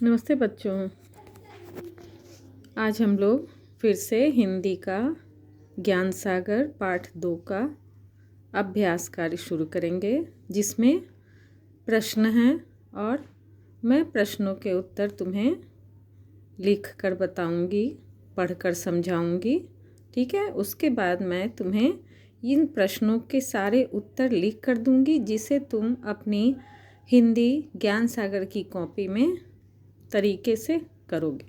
नमस्ते बच्चों। आज हम लोग फिर से हिंदी का ज्ञान सागर पाठ 2 का अभ्यास कार्य शुरू करेंगे, जिसमें प्रश्न हैं और मैं प्रश्नों के उत्तर तुम्हें लिख कर बताऊंगी, पढ़कर समझाऊंगी। ठीक है। उसके बाद मैं तुम्हें इन प्रश्नों के सारे उत्तर लिख कर दूंगी, जिसे तुम अपनी हिंदी ज्ञान सागर की कॉपी में तरीके से करोगे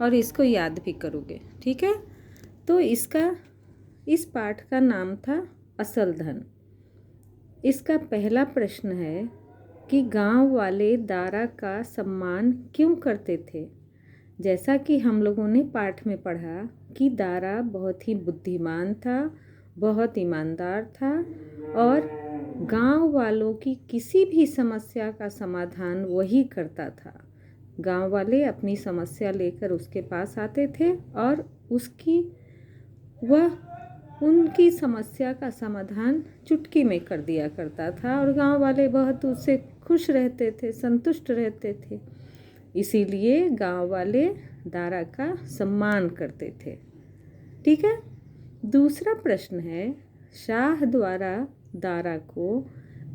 और इसको याद भी करोगे। ठीक है। तो इस पाठ का नाम था असल धन। इसका पहला प्रश्न है कि गांव वाले दारा का सम्मान क्यों करते थे। जैसा कि हम लोगों ने पाठ में पढ़ा कि दारा बहुत ही बुद्धिमान था, बहुत ईमानदार था और गांव वालों की किसी भी समस्या का समाधान वही करता था। गांव वाले अपनी समस्या लेकर उसके पास आते थे और वह उनकी समस्या का समाधान चुटकी में कर दिया करता था और गांव वाले बहुत उससे खुश रहते थे, संतुष्ट रहते थे। इसीलिए गांव वाले दारा का सम्मान करते थे। ठीक है। दूसरा प्रश्न है, शाह द्वारा दारा को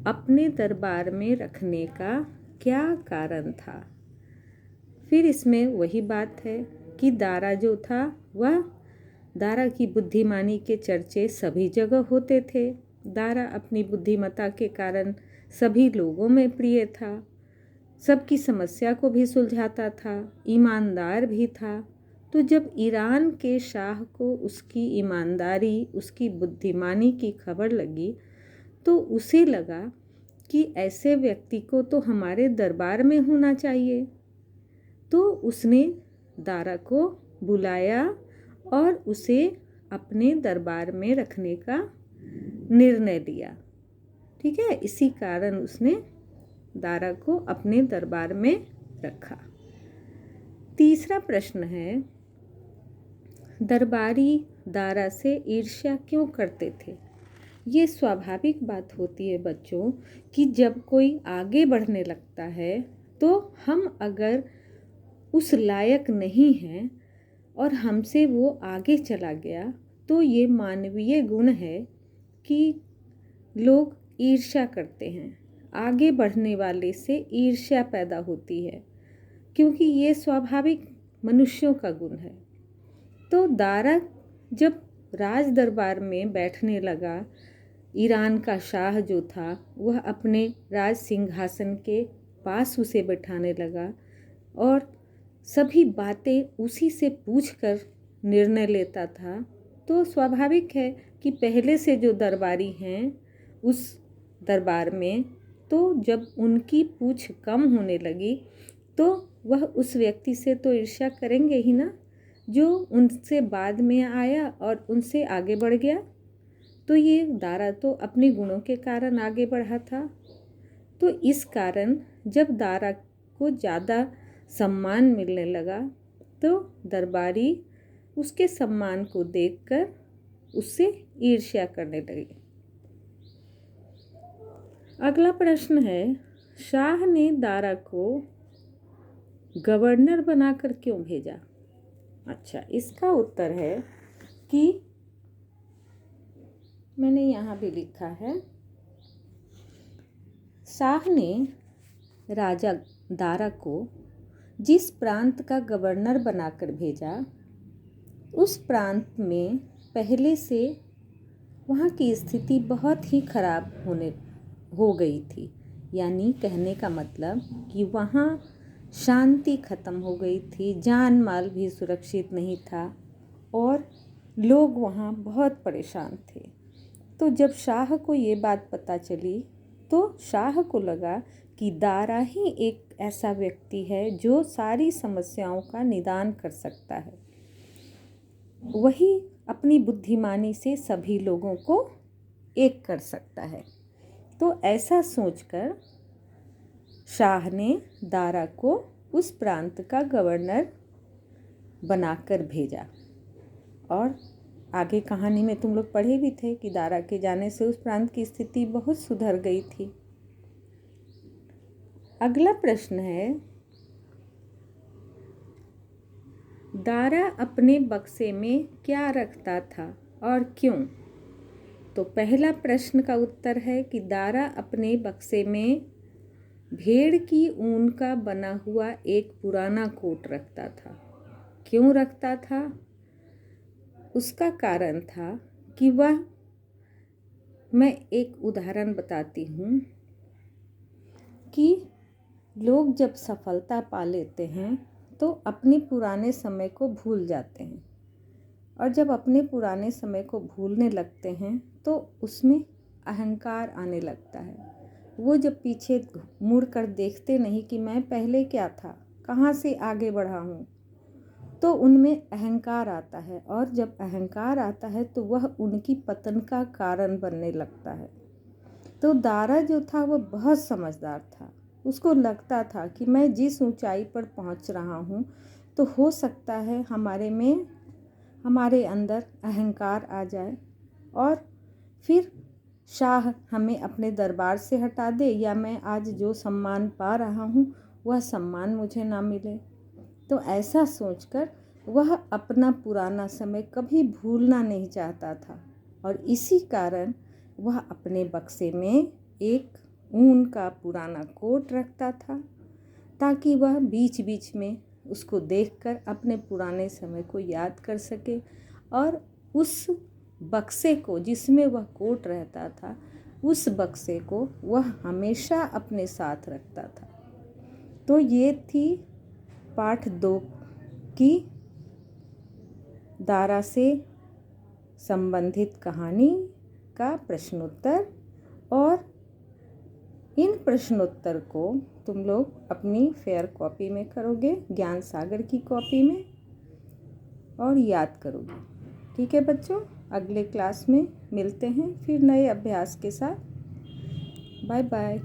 अपने दरबार में रखने का क्या कारण था। फिर इसमें वही बात है कि दारा जो था, वह दारा की बुद्धिमानी के चर्चे सभी जगह होते थे। दारा अपनी बुद्धिमत्ता के कारण सभी लोगों में प्रिय था, सबकी समस्या को भी सुलझाता था, ईमानदार भी था। तो जब ईरान के शाह को उसकी ईमानदारी, उसकी बुद्धिमानी की खबर लगी, तो उसे लगा कि ऐसे व्यक्ति को तो हमारे दरबार में होना चाहिए। तो उसने दारा को बुलाया और उसे अपने दरबार में रखने का निर्णय लिया। ठीक है। इसी कारण उसने दारा को अपने दरबार में रखा। तीसरा प्रश्न है, दरबारी दारा से ईर्ष्या क्यों करते थे। ये स्वाभाविक बात होती है बच्चों कि जब कोई आगे बढ़ने लगता है तो हम अगर उस लायक नहीं हैं और हमसे वो आगे चला गया, तो ये मानवीय गुण है कि लोग ईर्ष्या करते हैं। आगे बढ़ने वाले से ईर्ष्या पैदा होती है, क्योंकि ये स्वाभाविक मनुष्यों का गुण है। तो दारा जब राज दरबार में बैठने लगा, ईरान का शाह जो था वह अपने राज सिंहासन के पास उसे बैठाने लगा और सभी बातें उसी से पूछकर निर्णय लेता था। तो स्वाभाविक है कि पहले से जो दरबारी हैं उस दरबार में, तो जब उनकी पूछ कम होने लगी तो वह उस व्यक्ति से तो ईर्ष्या करेंगे ही ना, जो उनसे बाद में आया और उनसे आगे बढ़ गया। तो ये दारा तो अपने गुणों के कारण आगे बढ़ा था। तो इस कारण जब दारा को ज़्यादा सम्मान मिलने लगा तो दरबारी उसके सम्मान को देखकर उससे ईर्ष्या करने लगे। अगला प्रश्न है, शाह ने दारा को गवर्नर बनाकर क्यों भेजा। अच्छा, इसका उत्तर है कि मैंने यहाँ भी लिखा है, शाह ने राजा दारा को जिस प्रांत का गवर्नर बनाकर भेजा, उस प्रांत में पहले से वहाँ की स्थिति बहुत ही खराब हो गई थी। यानी कहने का मतलब कि वहाँ शांति खत्म हो गई थी, जान माल भी सुरक्षित नहीं था और लोग वहाँ बहुत परेशान थे। तो जब शाह को ये बात पता चली तो शाह को लगा कि दारा ही एक ऐसा व्यक्ति है जो सारी समस्याओं का निदान कर सकता है। वही अपनी बुद्धिमानी से सभी लोगों को एक कर सकता है। तो ऐसा सोचकर शाह ने दारा को उस प्रांत का गवर्नर बनाकर भेजा। और आगे कहानी में तुम लोग पढ़े भी थे कि दारा के जाने से उस प्रांत की स्थिति बहुत सुधर गई थी। अगला प्रश्न है, दारा अपने बक्से में क्या रखता था और क्यों? तो पहला प्रश्न का उत्तर है कि दारा अपने बक्से में भेड़ की ऊन का बना हुआ एक पुराना कोट रखता था। क्यों रखता था? उसका कारण था कि मैं एक उदाहरण बताती हूँ कि लोग जब सफलता पा लेते हैं तो अपने पुराने समय को भूल जाते हैं, और जब अपने पुराने समय को भूलने लगते हैं तो उसमें अहंकार आने लगता है। वो जब पीछे मुड़ कर देखते नहीं कि मैं पहले क्या था, कहाँ से आगे बढ़ा हूँ, तो उनमें अहंकार आता है, और जब अहंकार आता है तो वह उनकी पतन का कारण बनने लगता है। तो दारा जो था वो बहुत समझदार था। उसको लगता था कि मैं जिस ऊंचाई पर पहुंच रहा हूं तो हो सकता है हमारे अंदर अहंकार आ जाए और फिर शाह हमें अपने दरबार से हटा दे, या मैं आज जो सम्मान पा रहा हूं वह सम्मान मुझे ना मिले। तो ऐसा सोचकर वह अपना पुराना समय कभी भूलना नहीं चाहता था, और इसी कारण वह अपने बक्से में एक ऊन का पुराना कोट रखता था, ताकि वह बीच बीच में उसको देखकर अपने पुराने समय को याद कर सके, और उस बक्से को जिसमें वह कोट रहता था, उस बक्से को वह हमेशा अपने साथ रखता था। तो ये थी पाठ 2 की दारा से संबंधित कहानी का प्रश्नोत्तर, और इन प्रश्नोत्तर को तुम लोग अपनी फेयर कॉपी में करोगे, ज्ञान सागर की कॉपी में, और याद करोगे। ठीक है बच्चों, अगले क्लास में मिलते हैं फिर नए अभ्यास के साथ। Bye bye.